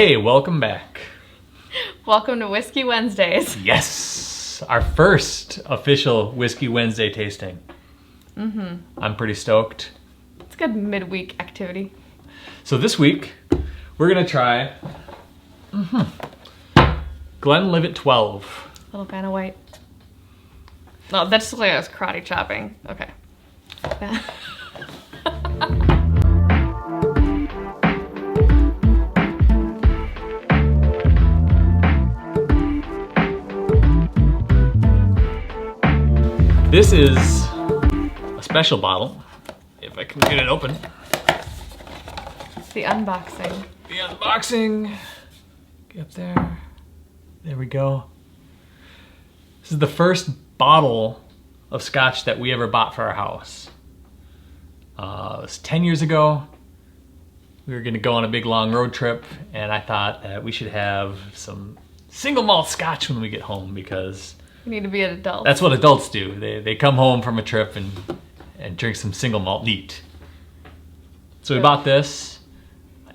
Hey, welcome back. Welcome to Whiskey Wednesdays. Yes, our first official Whiskey Wednesday tasting. I'm pretty stoked. It's a good midweek activity. So this week, we're gonna try Glenlivet 12. Little Vanna White. No, that's just like I was karate chopping. Okay. This is a special bottle, if I can get it open. The unboxing. The unboxing. Get up there. There we go. This is the first bottle of Scotch that we ever bought for our house. It was 10 years ago. We were gonna go on a big long road trip, and I thought that we should have some single malt Scotch when we get home because You need to be an adult. that's what adults do. They come home from a trip and drink some single malt neat. So we bought this,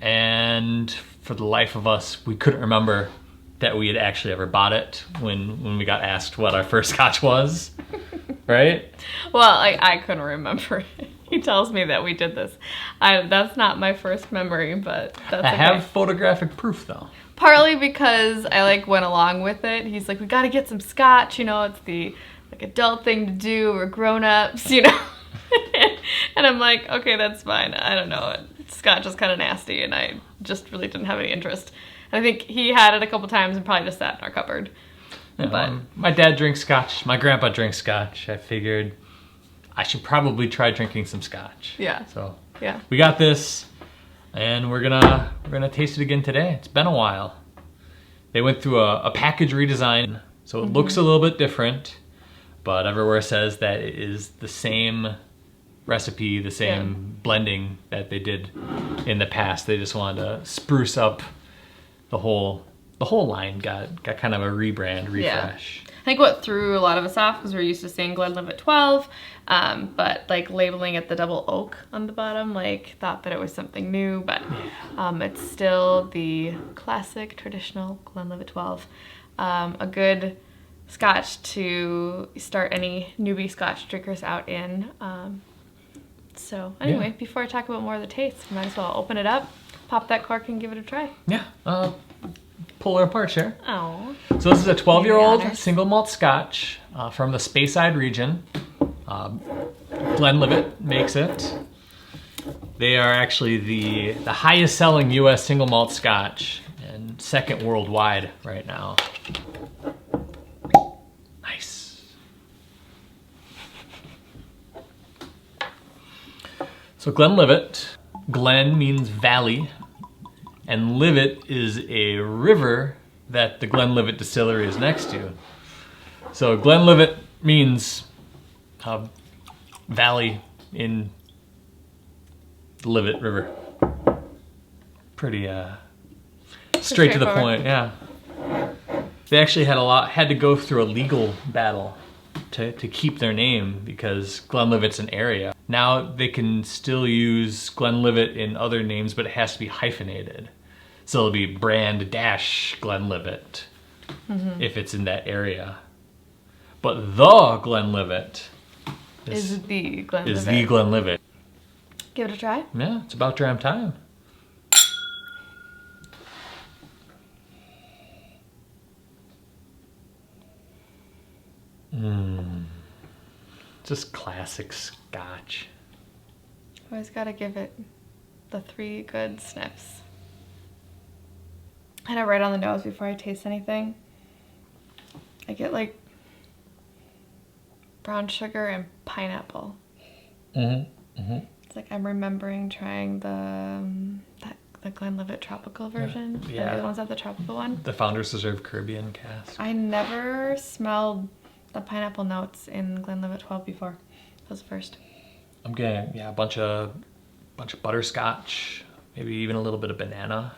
and for the life of us, we couldn't remember that we had actually ever bought it when we got asked what our first Scotch was, right? Well, I couldn't remember. He tells me that we did this. That's not my first memory, but that's I okay. have photographic proof though. Partly because I went along with it. He's like, we gotta get some Scotch, it's the adult thing to do, we're grown-ups, And I'm like, okay, that's fine. I don't know. Scotch is kind of nasty, and I just really didn't have any interest. And I think he had it a couple times and probably just sat in our cupboard. But My dad drinks Scotch, my grandpa drinks Scotch. I figured I should probably try drinking some Scotch. Yeah. So yeah. we got this, and we're gonna taste it again today. It's been a while. They went through a package redesign, so it looks a little bit different, but everywhere says that it is the same recipe, the same blending that they did in the past. They just wanted to spruce up the whole line. Got kind of a rebrand, refresh. I think what threw a lot of us off because we're used to seeing Glenlivet 12, but labeling it the double oak on the bottom, thought that it was something new, but it's still the classic traditional Glenlivet 12. A good Scotch to start any newbie Scotch drinkers out in. So anyway, before I talk about more of the taste, might as well open it up, pop that cork, and give it a try. Yeah. Pull her apart, Cher. Oh. So this is a 12-year-old Honors. single malt Scotch from the Speyside region. Glenlivet makes it. They are actually the highest selling U.S. single malt Scotch and second worldwide right now. Nice. So Glenlivet, Glen means valley, and Livet is a river that the Glenlivet distillery is next to. So Glenlivet means valley in the Livet River. Pretty straight to the point, yeah. They actually had to go through a legal battle to keep their name because Glenlivet's an area. Now they can still use Glenlivet in other names, but it has to be hyphenated. So it'll be brand dash Glenlivet if it's in that area. But the Glenlivet Is the Glenlivet. is the Glenlivet. Give it a try. Yeah, it's about Dram time. Just classic Scotch. Always gotta give it the 3 good sniffs. I know right on the nose before I taste anything. I get brown sugar and pineapple. It's I'm remembering trying the Glenlivet tropical version. Yeah. The other ones have the tropical one. The Founders Reserve Caribbean cask. I never smelled the pineapple notes in Glenlivet 12 before. That was the first. I'm getting a bunch of butterscotch, maybe even a little bit of banana.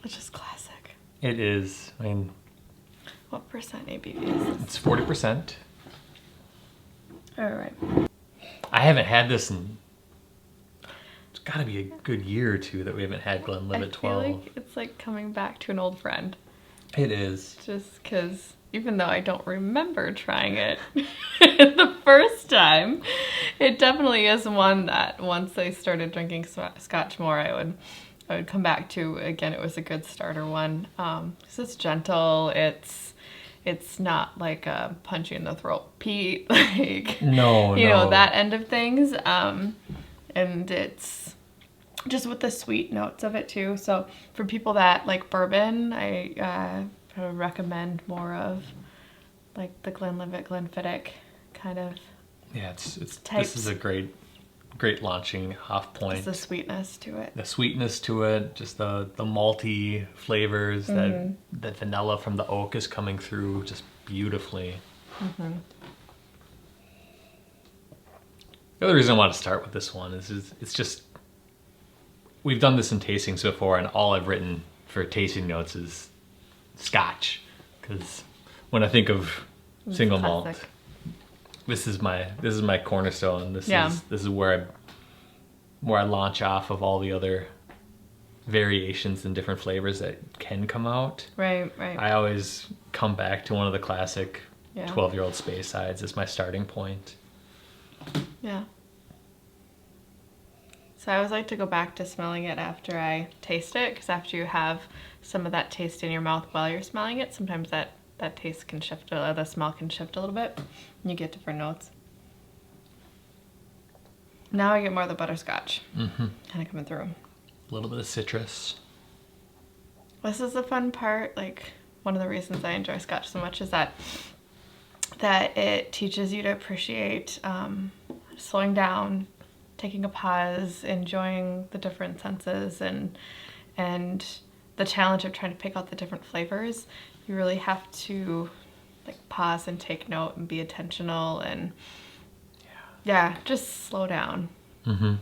It's just classic. It is. I mean, What percent ABV is this? It's 40%. All right. I haven't had this in, it's got to be a good year or two that we haven't had Glenlivet 12. I feel like it's like coming back to an old friend. It is. Just because, even though I don't remember trying it the first time, it definitely is one that once I started drinking Scotch more, I would come back to. Again, it was a good starter one. 'Cause it's gentle. It's not like a punch you in the throat Pete, like No, you no. know, that end of things. And it's just with the sweet notes of it too. So for people that like bourbon, I would recommend more of like the Glenlivet, Glenfiddich kind of. Yeah, it's types. this is a great launching off point. It's the sweetness to it. The sweetness to it, just the malty flavors, that vanilla from the oak is coming through just beautifully. Mm-hmm. The other reason I want to start with this one is it's just, we've done this in tastings before, and all I've written for tasting notes is Scotch, because when I think of single malt, classic. this is my cornerstone. This Yeah. is where I launch off of all the other variations and different flavors that can come out. Right. I always come back to one of the classic Yeah. 12-year-old Speysides as my starting point. Yeah. So I always like to go back to smelling it after I taste it, because after you have some of that taste in your mouth while you're smelling it, sometimes that taste can shift, or the smell can shift a little bit, and you get different notes. Now I get more of the butterscotch kind of coming through. A little bit of citrus. This is the fun part. Like, one of the reasons I enjoy Scotch so much is that it teaches you to appreciate slowing down, taking a pause, enjoying the different senses, and the challenge of trying to pick out the different flavors. You really have to like pause and take note and be intentional, and yeah, just slow down. Mm-hmm.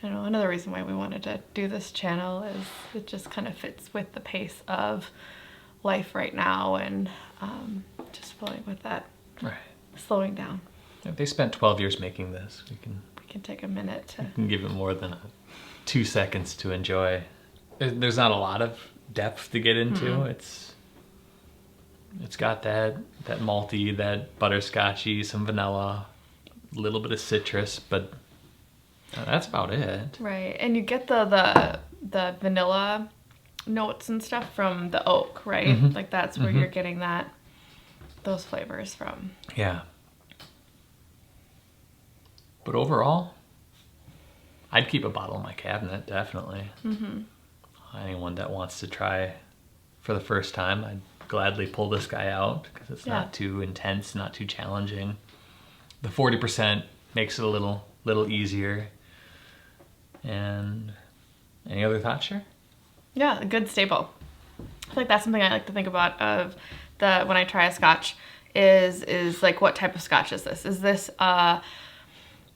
I don't know, another reason why we wanted to do this channel is it just kind of fits with the pace of life right now, and just flowing with that. Right. Slowing down. If they spent 12 years making this, we can Take a minute to. give it more than 2 seconds to enjoy. There's not a lot of depth to get into. It's got that malty, that butterscotchy, some vanilla, a little bit of citrus, but that's about it. Right, and you get the vanilla notes and stuff from the oak, right? Like that's where you're getting those flavors from. Yeah. But overall, I'd keep a bottle in my cabinet, definitely. Anyone that wants to try for the first time, I'd gladly pull this guy out, because it's not too intense, not too challenging. The 40% makes it a little easier. And any other thoughts, Cher? Yeah, a good staple. I feel like that's something I like to think about of when I try a Scotch is like, what type of Scotch is this? Is this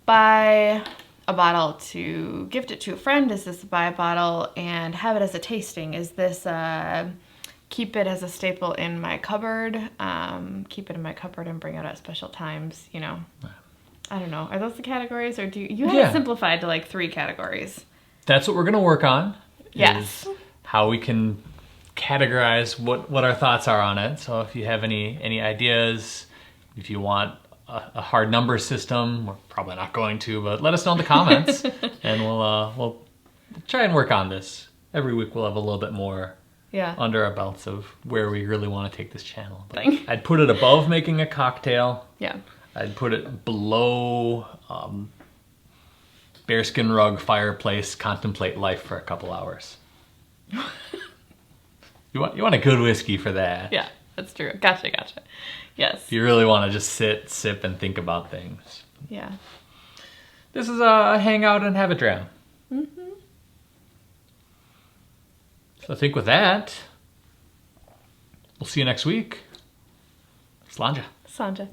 buy a bottle to gift it to a friend? Is this buy a bottle and have it as a tasting? Is this keep it as a staple in my cupboard? Keep it in my cupboard and bring it at special times, you know? I don't know. Are those the categories, or do you have it simplified to like 3 categories? That's what we're going to work on. Yes. Is how we can categorize what our thoughts are on it. So if you have any ideas, if you want a hard number system, we're probably not going to, but let us know in the comments, and we'll try and work on this. Every week we'll have a little bit more under our belts of where we really want to take this channel. But I'd put it above making a cocktail. Yeah. I'd put it below bearskin rug, fireplace, contemplate life for a couple hours. You want a good whiskey for that. Yeah, that's true. Gotcha. Yes. If you really want to just sit, sip, and think about things. Yeah. This is a hangout and have a dram. So I think with that, we'll see you next week. Slanja. Sanja.